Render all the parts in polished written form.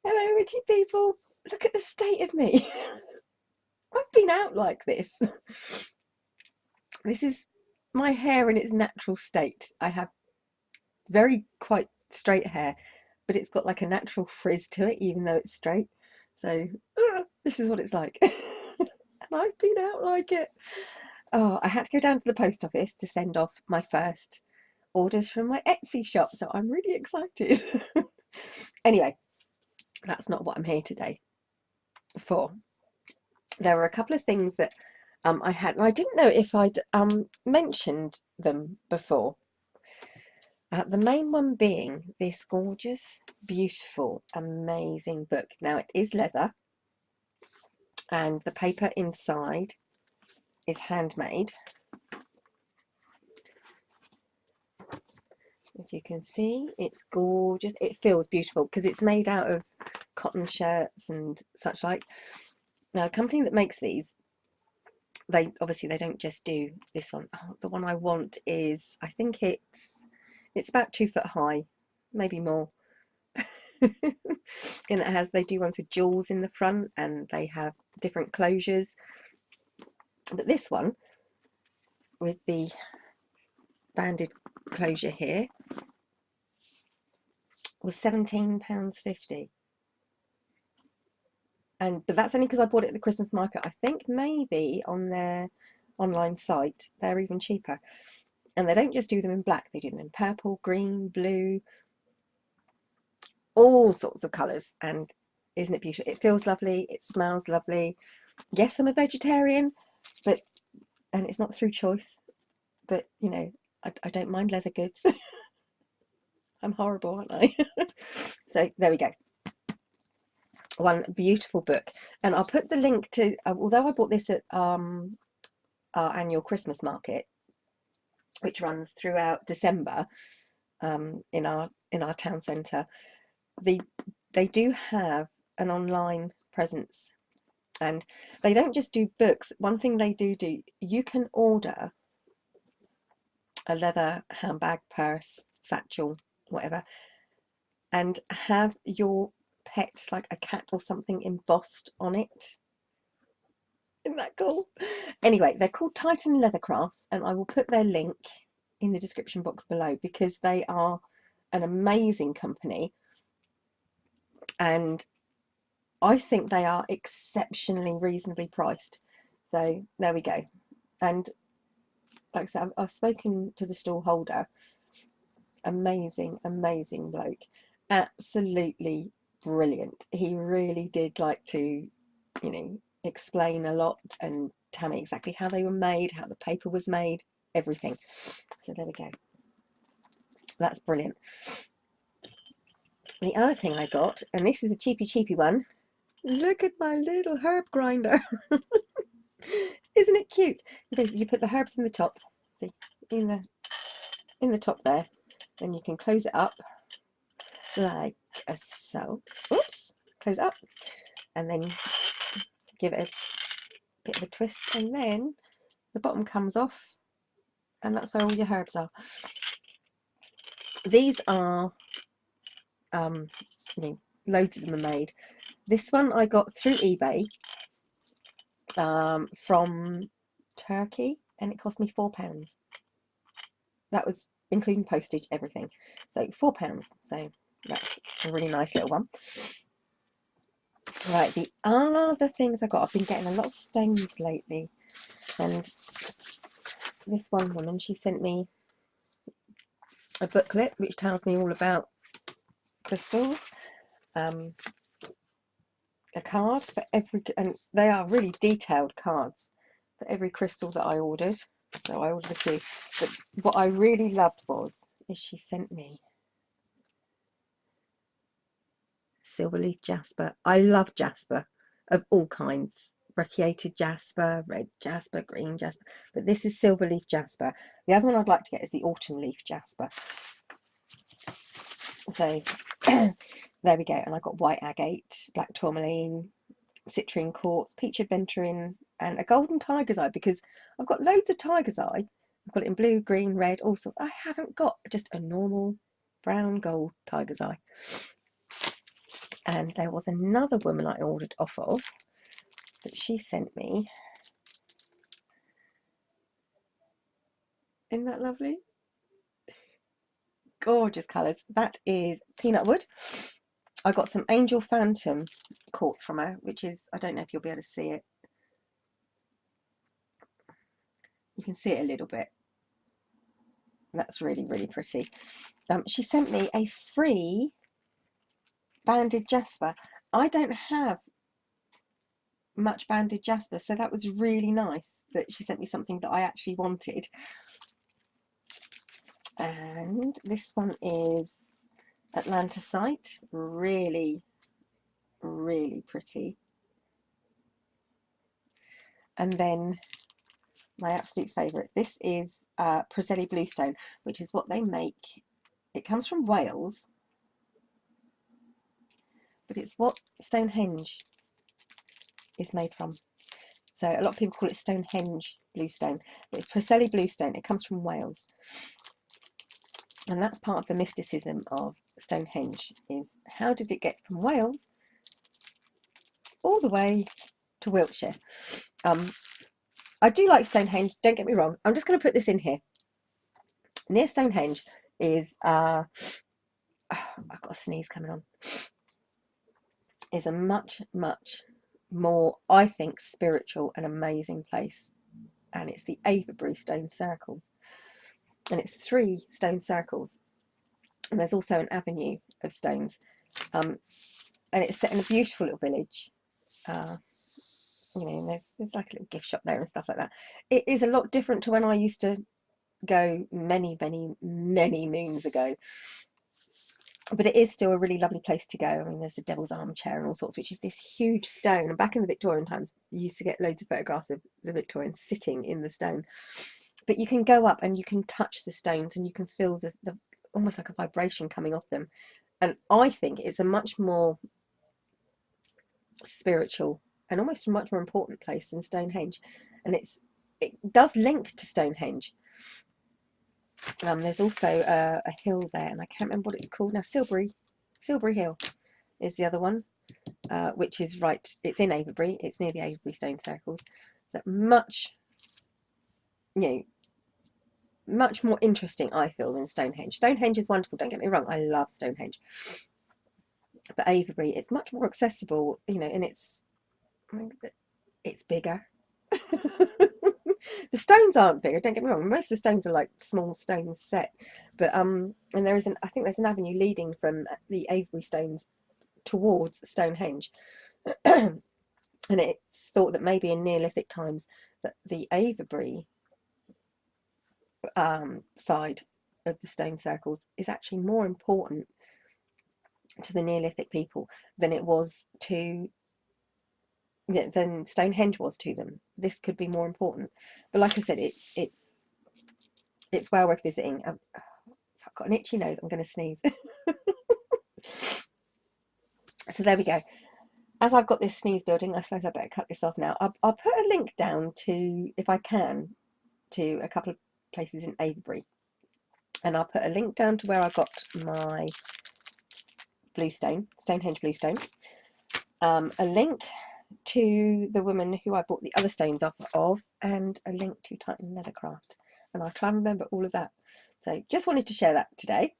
Hello, witchy people. Look at the state of me. I've been out like this. This is my hair in its natural state. I have very quite straight hair, but it's got like a natural frizz to it, even though it's straight. So this is what it's like. And I've been out like it. Oh, I had to go down to the post office to send off my first orders from my Etsy shop. So I'm really excited. Anyway, that's not what I'm here today for. There were a couple of things that I had, and I didn't know if I'd mentioned them before. The main one being this gorgeous, beautiful, amazing book. Now it is leather, and the paper inside is handmade. As you can see, it's gorgeous. It feels beautiful because it's made out of cotton shirts and such like. Now, a company that makes these, they don't just do this one. Oh, the one I want is, I think it's about 2 foot high, maybe more. And they do ones with jewels in the front, and they have different closures. But this one with the banded closure here was £17.50. But that's only because I bought it at the Christmas market. I think maybe on their online site they're even cheaper. And they don't just do them in black, they do them in purple, green, blue, all sorts of colours. And isn't it beautiful? It feels lovely, it smells lovely. Yes, I'm a vegetarian, and it's not through choice, but you know, I don't mind leather goods. I'm horrible, aren't I? So there we go. One beautiful book, and I'll put the link to, although I bought this at our annual Christmas market, which runs throughout December, in our town centre. They do have an online presence, and they don't just do books. One thing they do, you can order a leather handbag, purse, satchel, whatever, and have your pet, like a cat or something, embossed on it. Isn't that cool? Anyway, they're called Titan Leathercrafts, and I will put their link in the description box below because they are an amazing company, and I think they are exceptionally reasonably priced. So there we go. And like I said, I've spoken to the stall holder. Amazing, amazing bloke. Absolutely brilliant. He really did like to, explain a lot and tell me exactly how they were made, how the paper was made, everything. So there we go. That's brilliant. The other thing I got, and this is a cheapy one. Look at my little herb grinder. Isn't it cute? You put the herbs in the top, see, in the top there, then you can close it up like so. Oops, close it up, and then give it a bit of a twist, and then the bottom comes off, and that's where all your herbs are. These are loads of them are made. This one I got through eBay, from Turkey, and it cost me £4. That was including postage, everything. So £4. So that's a really nice little one. Right, the other things I got, I've been getting a lot of stones lately, and this one woman, she sent me a booklet which tells me all about crystals, a card for every, and they are really detailed cards for every crystal that I ordered. So I ordered a few, but what I really loved is she sent me silverleaf jasper. I love jasper of all kinds. Brecciated jasper, red jasper, green jasper, but this is silverleaf jasper. The other one I'd like to get is the autumn leaf jasper. So there we go. And I got white agate, black tourmaline, citrine quartz, peach aventurine, and a golden tiger's eye, because I've got loads of tiger's eye. I've got it in blue, green, red, all sorts. I haven't got just a normal brown gold tiger's eye. And there was another woman I ordered off of that she sent me. Isn't that lovely? Gorgeous colours. That is Peanut Wood. I got some Angel Phantom quartz from her, which is, I don't know if you'll be able to see it. You can see it a little bit. That's really, really pretty. She sent me a free banded jasper. I don't have much banded jasper, so that was really nice that she sent me something that I actually wanted. And this one is Atlantisite. Really, really pretty. And then my absolute favourite, this is Preseli Bluestone, which is what they make. It comes from Wales, but it's what Stonehenge is made from. So a lot of people call it Stonehenge Bluestone, but it's Preseli Bluestone. It comes from Wales. And that's part of the mysticism of Stonehenge, is how did it get from Wales all the way to Wiltshire? I do like Stonehenge, don't get me wrong. I'm just going to put this in here. Near Stonehenge is, I've got a sneeze coming on, is a much, much more, I think, spiritual and amazing place. And it's the Avebury stone circles. And it's 3 stone circles. And there's also an avenue of stones. And it's set in a beautiful little village. You know, there's like a little gift shop there and stuff like that. It is a lot different to when I used to go many, many, many moons ago. But it is still a really lovely place to go. I mean, there's the Devil's Armchair and all sorts, which is this huge stone. And back in the Victorian times, you used to get loads of photographs of the Victorians sitting in the stone. But you can go up and you can touch the stones and you can feel the almost like a vibration coming off them. And I think it's a much more spiritual and almost a much more important place than Stonehenge. And it does link to Stonehenge. There's also a hill there, and I can't remember what it's called now. Silbury Hill is the other one, which is right. It's in Avebury. It's near the Avebury stone circles. That much, you know, much more interesting, I feel, than Stonehenge. Stonehenge is wonderful. Don't get me wrong. I love Stonehenge, but Avebury, it's much more accessible, you know, and it's bigger. The stones aren't bigger, don't get me wrong. Most of the stones are like small stones set, but and there is I think there's an avenue leading from the Avebury stones towards Stonehenge. And it's thought that maybe in Neolithic times that the Avebury side of the stone circles is actually more important to the Neolithic people than it was to than Stonehenge was to them. This could be more important, but like I said, it's well worth visiting. I've got an itchy nose. I'm going to sneeze. So there we go. As I've got this sneeze building, I suppose I better cut this off now. I'll put a link down to, if I can, to a couple of places in Avebury, and I'll put a link down to where I got my Stonehenge bluestone, a link to the woman who I bought the other stones off of, and a link to Titan Leathercraft, and I'll try and remember all of that. So just wanted to share that today.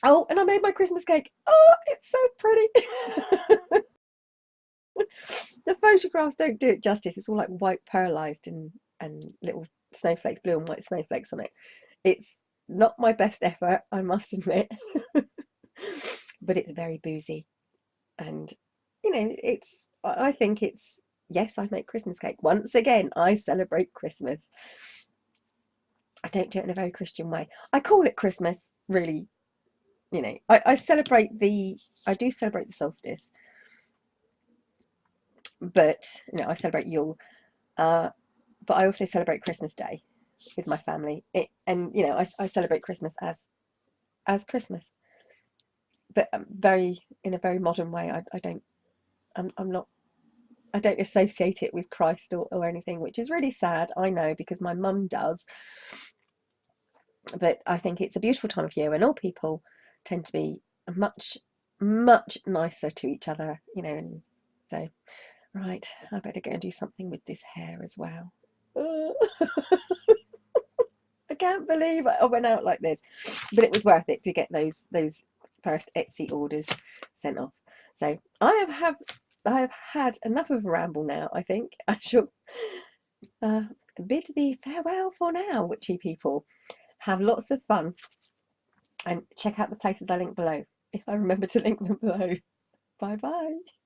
Oh, and I made my Christmas cake. Oh, it's so pretty. The photographs don't do it justice. It's all like white pearlized and little snowflakes, blue and white snowflakes on it. It's not my best effort, I must admit, but it's very boozy, and you know, I think it's, yes, I make Christmas cake. Once again, I celebrate Christmas. I don't do it in a very Christian way. I call it Christmas, really. You know, I do celebrate the solstice, but you know, I celebrate Yule, but I also celebrate Christmas Day with my family. And you know, I celebrate Christmas as Christmas, but in a very modern way. I don't associate it with Christ or anything, which is really sad, I know, because my mum does. But I think it's a beautiful time of year when all people tend to be much much nicer to each other, you know. And so, right, I better go and do something with this hair as well. I can't believe I went out like this, but it was worth it to get those first Etsy orders sent off. So I have had enough of a ramble now. I think I shall bid thee farewell for now, witchy people. Have lots of fun and check out the places I link below, if I remember to link them below. Bye bye.